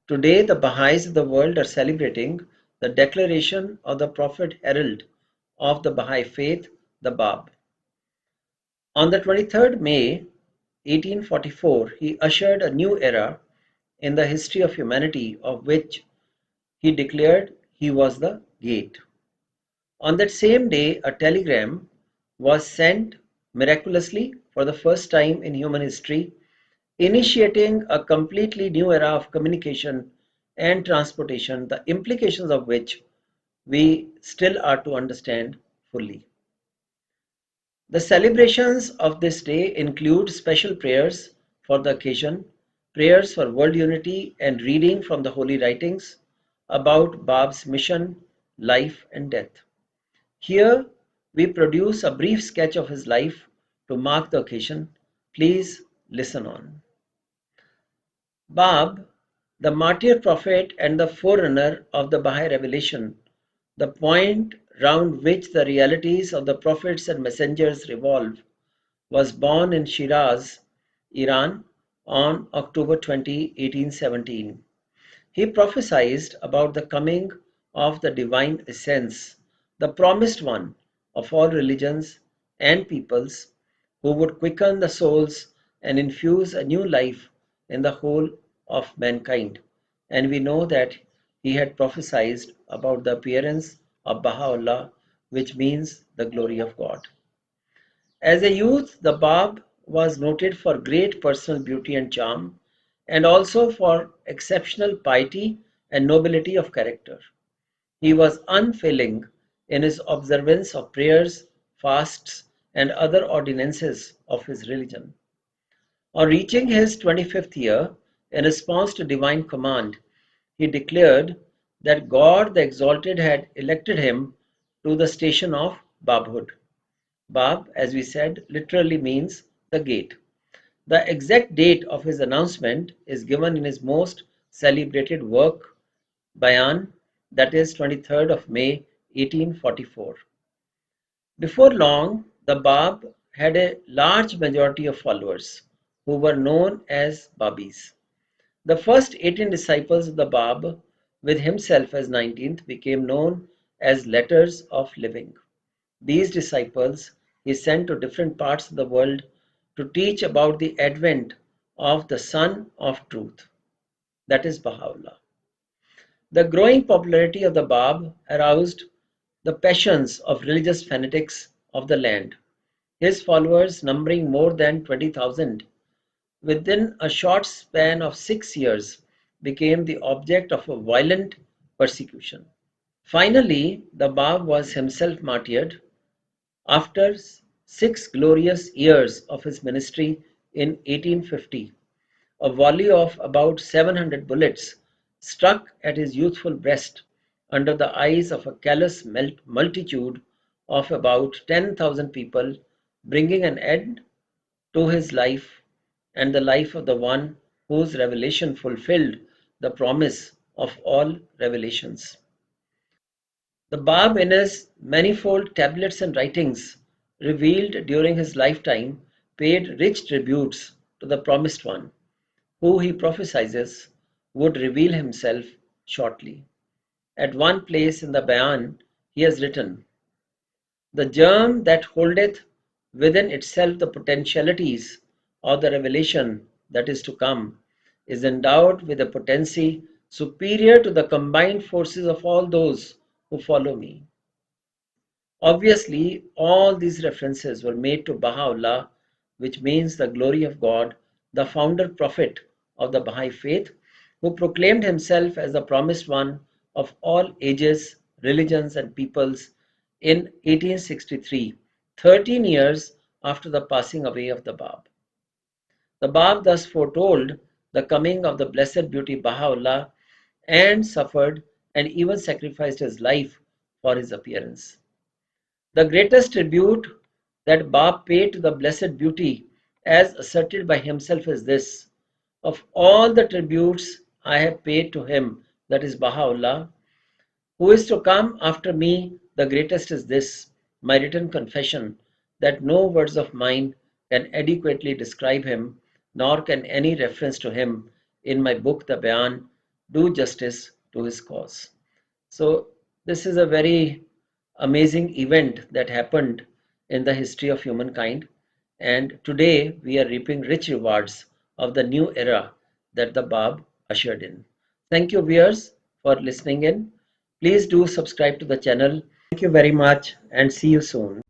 Today, the Baha'is of the world are celebrating the declaration of the Prophet Herald of the Baha'i faith, the Bab. On the 23rd May 1844, he ushered a new era in the history of humanity, of which he declared he was the gate. On that same day, a telegram was sent miraculously for the first time in human history, initiating a completely new era of communication and transportation, the implications of which we still are to understand fully. The celebrations of this day include special prayers for the occasion, prayers for world unity, and reading from the holy writings about Bab's mission, life, and death. Here we produce a brief sketch of his life to mark the occasion. Please listen on. Bab, the Martyr-Prophet and the Forerunner of the Bahá'í revelation, the point round which the realities of the prophets and messengers revolve, was born in Shiraz, Iran on October 20, 1817. He prophesied about the coming of the divine essence, the promised one of all religions and peoples, who would quicken the souls and infuse a new life in the whole of mankind. And we know that he had prophesied about the appearance of Baha'u'llah, which means the glory of God. As a youth, the Bab was noted for great personal beauty and charm, and also for exceptional piety and nobility of character. He was unfailing in his observance of prayers, fasts, and other ordinances of his religion. On reaching his 25th year, in response to divine command, he declared that God the Exalted had elected him to the station of Babhood. Bab, as we said, literally means the gate. The exact date of his announcement is given in his most celebrated work, Bayan, that is 23rd of May 1844. Before long, the Bab had a large majority of followers who were known as Babis. The first 18 disciples of the Bab, with himself as 19th, became known as Letters of Living. These disciples he sent to different parts of the world to teach about the advent of the Son of Truth, that is Baha'u'llah. The growing popularity of the Bab aroused the passions of religious fanatics of the land. His followers, numbering more than 20,000, within a short span of 6 years, became the object of a violent persecution. Finally, the Bab was himself martyred after 6 glorious years of his ministry in 1850. A volley of about 700 bullets struck at his youthful breast under the eyes of a callous multitude of about 10,000 people, bringing an end to his life and the life of the one whose revelation fulfilled the promise of all revelations. The Bab, in his manifold tablets and writings revealed during his lifetime, paid rich tributes to the Promised One, who he prophesies would reveal himself shortly. At one place in the Bayan, he has written, "The germ that holdeth within itself the potentialities of the revelation that is to come is endowed with a potency superior to the combined forces of all those who follow me." Obviously, all these references were made to Baha'u'llah, which means the glory of God, the founder prophet of the Baha'i faith, who proclaimed himself as the promised one of all ages, religions, and peoples in 1863, 13 years after the passing away of the Bab. The Bab thus foretold the coming of the blessed beauty Baha'u'llah and suffered and even sacrificed his life for his appearance. The greatest tribute that Bab paid to the blessed beauty, as asserted by himself, is this: "Of all the tributes I have paid to him, that is Baha'u'llah, who is to come after me, the greatest is this, my written confession, that no words of mine can adequately describe him, nor can any reference to him in my book, the Bayan, do justice to his cause. So, this is a very amazing event that happened in the history of humankind, and today we are reaping rich rewards of the new era that the Bab ushered in. Thank you, viewers, for listening in. Please do subscribe to the channel. Thank you very much, and see you soon.